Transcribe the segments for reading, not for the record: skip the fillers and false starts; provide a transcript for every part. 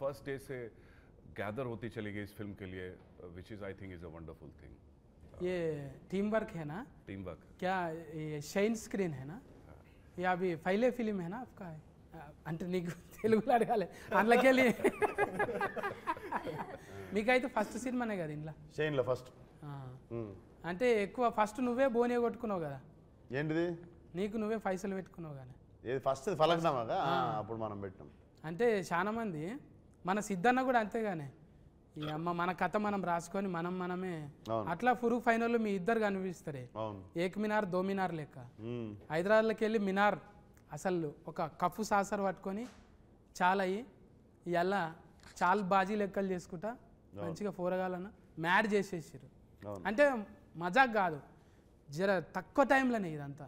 First day से gather होती चली गई इस फिल्म के लिए, which is I think is a wonderful thing. ये टीम वर्क है ना? Team work. क्या ये షైన్ స్క్రీన్ है ना? ये अभी पहले फिल्म है ना आपका? అంటే నీకు తెలుగులో అడగాలి అందులోకి వెళ్ళి. మీకైతే ఫస్ట్ సినిమానే కదా ఇంట్లో? షైన్లో ఫస్ట్. అంటే ఎక్కువ ఫస్ట్ నువ్వే బోనే కొట్టుకున్నావు కదా? ఏంటిది? నీకు నువ్వే పైసలు పెట్టుకున్నావు కానీ. ఏది ఫస్ట్ ఫలక్నామాగా? అప్పుడు మనం పెట్టాం. అంటే చాలా మంది మన సిద్ధన్న కూడా అంతేగానే, ఈ అమ్మ మన కథ మనం రాసుకొని మనమే అట్లా ఫురుగు ఫైనల్ మీ ఇద్దరు కనిపిస్తారే, ఏక్ మినార్ దో మినార్ లెక్క. హైదరాబాద్లోకి వెళ్ళి మినార్ అసలు ఒక కఫు సాసర్ పట్టుకొని చాలా అయ్యి ఇవాళ చాలా బాజీ లెక్కలు చేసుకుంటా మంచిగా పోరగాలను మ్యాడ్ చేసేసారు. అంటే మజాక్ కాదు, జర తక్కువ టైంలోనే ఇదంతా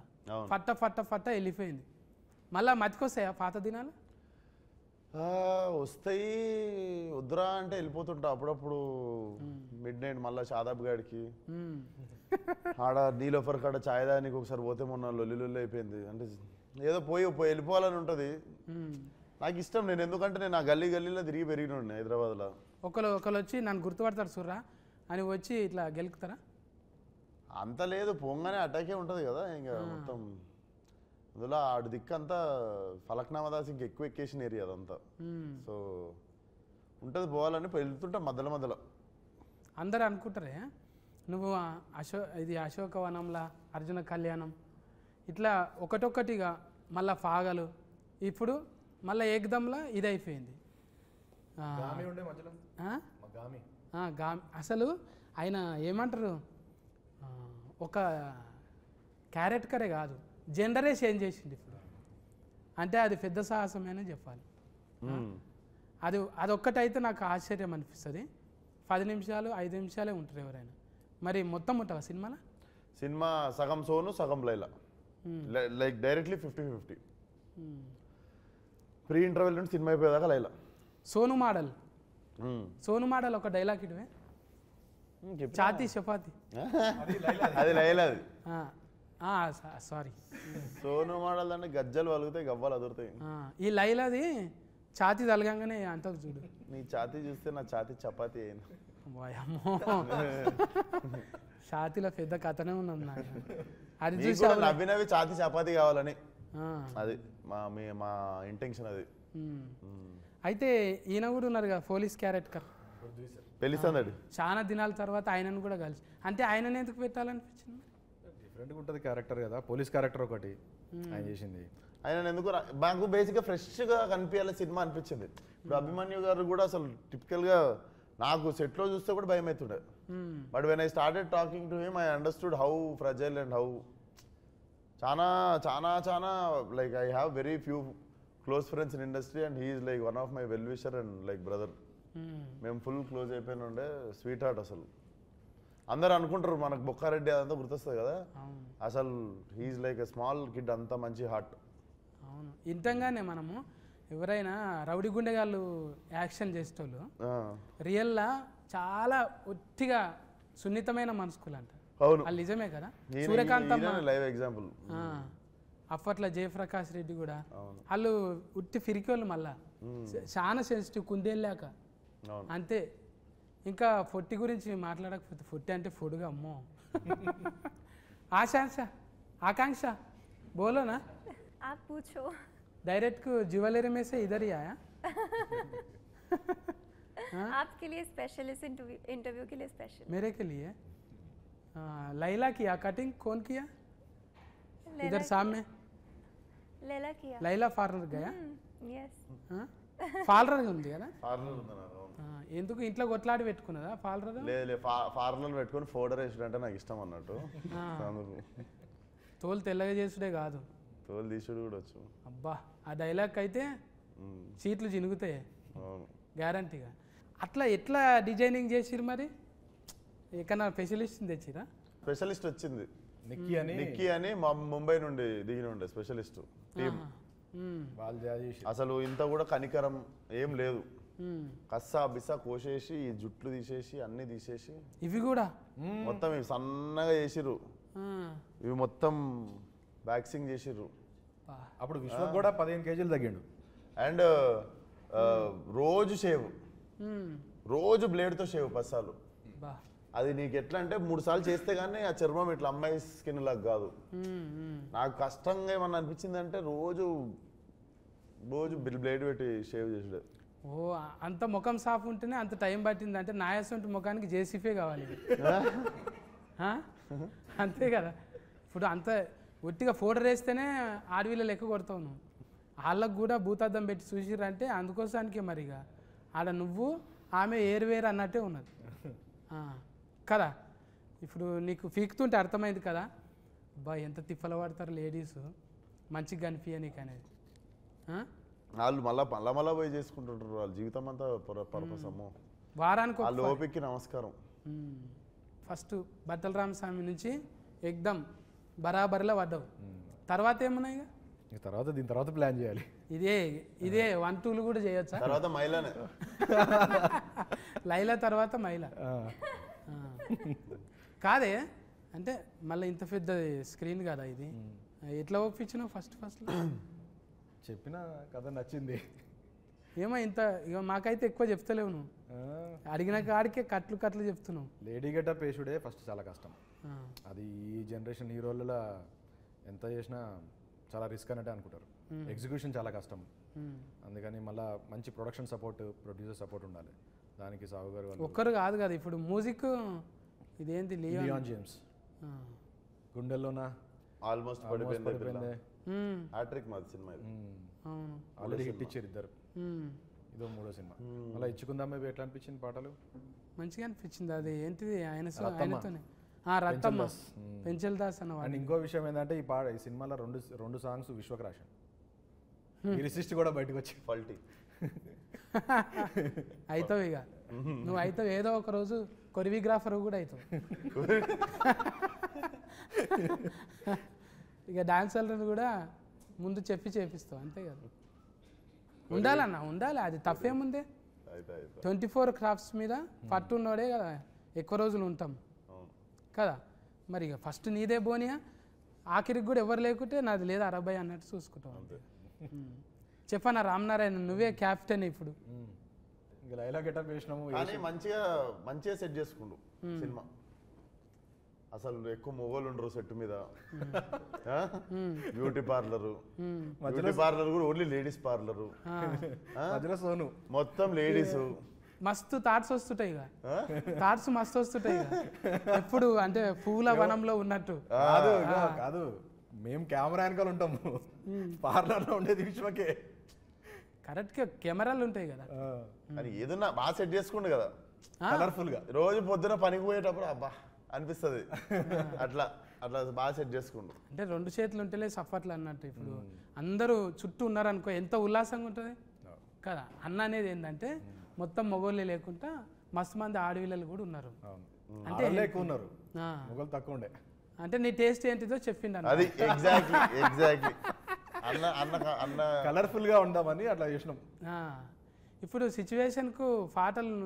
ఫట్ట ఫట్ట ఫట్ట వెళ్ళిపోయింది. మళ్ళీ మతికొస్తాయా పాత దినాలు? వస్తాయి. వద్దురా అంటే వెళ్ళిపోతుంటా అప్పుడప్పుడు. మిడ్ నైట్ మళ్ళీ షాదాబ్ గాడికి ఆడ నీలోఫర్ కాడ ఛాయ్ దానికి ఒకసారి పోతే మొన్న లొల్లి అయిపోయింది. అంటే ఏదో పోయి వెళ్ళిపోవాలని ఉంటుంది. నాకు ఇష్టం. నేను ఎందుకంటే నేను ఆ గల్లీలో తిరిగి పెరిగిన హైదరాబాద్లో. ఒకరు వచ్చి నన్ను గుర్తుపడతారు సుర్రా అని వచ్చి ఇట్లా గెలుకుతారా? అంత లేదు, పోగానే అటాకే ఉంటుంది కదా ఇంకా మొత్తం. అందులో ఆడు దిక్కంతా ఫలక్నామా దాస్ ఇంకా ఎక్కువ ఎక్కేషన్ ఏరియా అదంతా. సో ఉంటుంది పోవాలని వెళ్తుంటా మధ్యలో. అందరూ అనుకుంటారే నువ్వు ఇది అశోకవనంలా, అర్జున కళ్యాణం ఇట్లా ఒకటొక్కటిగా మళ్ళా ఫాగలు, ఇప్పుడు మళ్ళీ ఏకదంలా ఇది అయిపోయింది. అసలు ఆయన ఏమంటారు, ఒక క్యారెక్టరే కాదు జెండరే చేంజ్ చేసింది ఇప్పుడు. అంటే అది పెద్ద సాహసమేనే చెప్పాలి. అదొక్కటైతే నాకు ఆశ్చర్యం అనిపిస్తుంది. 10 నిమిషాలు 5 నిమిషాలే ఉంటారు ఎవరైనా. మరి మొత్తం ఉంటావా సినిమాలో? సినిమా సగం సోను సగం Laila, like directly 50-50. Pre interval నుండి సినిమా అయిపోయేదాకా లైలా. సోను మోడల్ ఒక డైలాగ్ ఇటువే, చాతి చపాతి. అది లైలాది. సారీ, సోను మోడల్ అంటే గజ్జలు వలుగుతాయి, గవ్వలు అదురుతాయి. ఈ లైలాది ఛాతీ తలగంగానే అంత చూడు. నీ ఛాతీ చూస్తే నా ఛాతీ చపాతి అయింది. అమ్మో, ఛాతీలో పెద్ద కథనే ఉన్నది నాకు. అది చూసి నవ్వినవి ఛాతీ చపాతి కావాలని, అది మా ఇంటెన్షన్. అది అయితే ఈయన కూడా ఉన్నారు కదా పోలీస్ క్యారెక్టర్, పెళ్లిస్తాడు. చాలా దినాల తర్వాత ఆయనను కూడా కలిసి. అంటే ఆయనను ఎందుకు పెట్టాలనిపించింది? డిఫరెంట్గా ఉంటుంది క్యారెక్టర్ కదా, పోలీస్ క్యారెక్టర్ ఒకటి ఆయన చేసింది. ఆయన ఎందుకు మాకు బేసిక్గా ఫ్రెష్గా కనిపించాలి సినిమా అనిపించింది. ఇప్పుడు అభిమన్యు గారు కూడా అసలు టిపికల్గా నాకు సెట్లో చూస్తే కూడా భయం అవుతుండే. But when I started talking to him I understood how fragile and how చాలా like I have very few close friends in industry and he is like one of my well wisher and like brother. మేము full close అయిపోయిన ఉండే, sweet heart. అసలు అందరు అనుకుంటారు మనకు బొక్కారెడ్డి అదంతా గుర్తొస్తుంది కదా, అసలు he's like a small kid, అంత మంచి హార్ట్. అవును, ఇంతంగానే మనము ఎవరైనా రౌడీ గుండెగాళ్ళు యాక్షన్ చేసేటోళ్ళు రియల్లా చాలా ఒట్టిగా సున్నితమైన మనసుకులు అంట. వాళ్ళు నిజమే కదా. Suryakant live example. అప్పట్లో జయప్రకాష్ రెడ్డి కూడా వాళ్ళు ఉట్టి ఫిరికోళ్ళు, మళ్ళా చాలా సెన్సిటివ్, కుందేళ్ళాక అంతే. ఇంకా ఫొట్టి గురించి మాట్లాడకపోతే, ఫొట్టి అంటే ఫొడుగా అమ్మో. आकांक्षा बोलो ना, आप पूछो। डायरेक्ट को ज्वेलरी में से इधर ही आया। आपके लिए स्पेशल, इस इंटरव्यू के लिए स्पेशल। मेरे के लिए लैला किया कटिंग, कौन किया? इधर सामने लैला किया। लैला पार्लर गया? यस। పార్లర్ ఉంది కదా? పార్లర్ ఉంది. ఎందుకు ఇంట్లో కొట్లాడి పెట్టుకున్నదా పార్లర్? లేదు, పార్లర్ పెట్టుకుని ఫోటో వేసుడు అంటే నాకు ఇష్టం అన్నట్టు. తోలు తెల్లగా చేసుడే కాదు, తోలు తీసుడు కూడా వచ్చు. అబ్బా, ఆ డైలాగ్ అయితే సీట్లు చినుగుతాయి గ్యారంటీగా. అట్లా ఎట్లా డిజైనింగ్ చేసిరు మరి? ఎక్కడన్నా స్పెషలిస్ట్ తెచ్చిరా? స్పెషలిస్ట్ వచ్చింది, నిక్కీ అని ముంబై నుండి దిగిన ఉండే స్పెషలిస్ట్ టీమ్. అసలు ఇంత కూడా కనికరం ఏం లేదు, కస్సా బిస్సా కోసేసి ఈ జుట్లు తీసేసి అన్ని తీసేసి ఇవి కూడా మొత్తం ఇవి సన్నగా చేసిర్రు, ఇవి మొత్తం వ్యాక్సింగ్ చేసిర్రు. అప్పుడు విశ్వ కూడా 15 కేజీలు తగ్గిండు. అండ్ రోజు షేవ్, మ్మ్. రోజు బ్లేడ్తో షేవ్ 10 సార్లు. బా అది నీకు ఎట్లా అంటే 3 సార్లు చేస్తే కానీ ఆ చర్మం ఇట్లా అమ్మాయి స్కిన్ లాగా కాదు. మ్మ్, మ్మ్. నాకు కష్టంగా ఏమన్నా అనిపించింది అంటే రోజు బ్లేడ్ పెట్టి షేవ్ చేసాడు. ఓ అంత ముఖం సాఫ్ ఉంటేనే అంత టైం పట్టింది అంటే నాయసంటి ముఖానికి జేసీఫే కావాలి. ఆ? అంతే కదా. ఇప్పుడు అంత ఒట్టిగా ఫోటో వేస్తేనే ఆడవిళ్ళ లెక్క కొడతావు నువ్వు. వాళ్ళకు కూడా భూతార్థం పెట్టి చూసిరంటే అందుకోసానికే మరిగా ఆడ నువ్వు ఆమె ఏరువేరు అన్నట్టే ఉన్నది కదా. ఇప్పుడు నీకు పీకుతుంటే అర్థమైంది కదా, బా ఎంత తిప్పలు పడతారు లేడీస్ మంచిగా కనిపించ నీకు అనేది. వాళ్ళు మళ్ళా పోయి చేసుకుంటుంటారు వాళ్ళ జీవితం అంతా పర్పస్. అమ్మో వారానికి వాళ్ళ ఓపికకి నమస్కారం. ఫస్ట్ బట్టల రామస్వామి నుంచి ఎగ్దమ్ బరాబరిలో పడ్డావు. తర్వాత ఏమున్నాయి ఇక? తర్వాత దీని తర్వాత ప్లాన్ చేయాలి. ఇదే 1, 2 కూడా చేయొచ్చా? తర్వాత మైలానే లైలా తర్వాత మైలా కాదే అంటే మళ్ళీ ఇంత పెద్ద స్క్రీన్ కదా ఇది, ఎట్లా ఒప్పించినావు ఫస్ట్ చెప్పిన కథ నచ్చింది. ఏమో ఇంత ఇక మాకైతే ఎక్కువ చెప్తలేవు నువ్వు, అడిగిన కాడికే కట్లు చెప్తున్నావు. లేడీ గెటప్ వేసుడే ఫస్ట్ చాలా కష్టం. అది ఈ జనరేషన్ హీరోలలో ఎంత చేసినా చాలా రిస్క్ అన్నట్టే అనుకుంటారు. ఎగ్జిక్యూషన్ చాలా కష్టం. అందుకని మళ్ళీ మంచి ప్రొడక్షన్ సపోర్ట్, ప్రొడ్యూసర్ సపోర్ట్ ఉండాలి. దానికి సాగు గారు ఒక్కరు కాదు కదా. ఇప్పుడు మ్యూజిక్ ఇదేంటి లియాన్ జేమ్స్ గుండెల్లోనా ఆల్మోస్ట్ పడిపోయింది. హ్యాట్రిక్ మాది సినిమా ఇది. అవును ఆల్రెడీ హిట్ ఇచ్చారు ఇద్దరు. ఇదో 3వ సినిమా. మళ్ళీ ఇచ్చుకుందామే ఎట్లా అనిపించింది పాటలు? మంచిగా అనిపించింది. అది ఏంటిది ఆయనతోనే రత్తమ్మ పెంచల్ దాస్ అన్నవాడు. అండ్ ఇంకో విషయం ఏంటంటే ఈ సినిమాలో రెండు సాంగ్స్ విశ్వక్ రాశాను. లిరిసిస్ట్ కూడా బయటకు వచ్చి ఫల్టీ అవుతావు ఇక నువ్వు అవుతావు. ఏదో ఒక రోజు కొరియోగ్రాఫర్ కూడా అవుతావు. ఇక డాన్సర్లను కూడా ముందు చేపిస్తావు అంతే కదా. ఉండాలి. అది తప్పేముందే. 24 క్రాఫ్ట్స్ మీద పట్టు ఉన్నోడే కదా ఎక్కువ రోజులు ఉంటాం కదా. మరి ఇక ఫస్ట్ నీదే బోనియా, ఆఖరికి కూడా ఎవరు లేకుంటే నాది లేదా 60 అన్నట్టు చూసుకుంటాం. చెప్పనా రామనారాయణ, నువ్వే క్యాప్టెన్ ఇప్పుడు. ఇంకా లైలా గెటప్ వేసినాము కానీ మంచిగా సెట్ చేసుకుండు సినిమా. అసలు ఎక్కువ మొగోళ్ళు ఉండరు సెట్ మీద. బ్యూటీ పార్లర్ కూడా ఓన్లీ లేడీస్ పార్లరు, సోను మొత్తం లేడీస్. మస్తు థాట్స్ వస్తుంటాయి ఇక, థాట్స్ మస్తు వస్తుంటాయి ఇక. ఎప్పుడు అంటే పూల వనంలో ఉన్నట్టు కాదు. మేము కెమెరా వెనకాల ఉంటాము, పార్లర్లో ఉండేది విశ్వకే. కరెక్ట్గా కెమెరాలు ఉంటాయి కదా. కానీ ఏదన్నా బాగా సెట్ చేసుకుండు కదా కలర్ఫుల్ గా. రోజు పొద్దున పనికి పోయేటప్పుడు అబ్బా అనిపిస్తుంది. అట్లా బాగా సెట్ చేసుకుండు. అంటే 2 చేతులు ఉంటేలే సఫర్లు అన్నట్టు. ఇప్పుడు అందరూ చుట్టూ ఉన్నారనుకో ఎంత ఉల్లాసంగా ఉంటుంది కదా. అన్న అనేది ఏంటంటే మొత్తం మొగోళ్ళే లేకుండా మస్తు మంది ఆడవిల్లలు కూడా ఉన్నారు. అంటే ఎక్కువ ఉన్నారు, మొగలు తక్కువ ఉండే. అంటే నీ టేస్ట్ ఏంటిదో చెప్పిండు అది. ఎగ్జాక్ట్లీ అన్న కలర్ఫుల్ గా ఉందామని అట్లా చేసినాం. ఇప్పుడు సిచ్యువేషన్కు పాటలు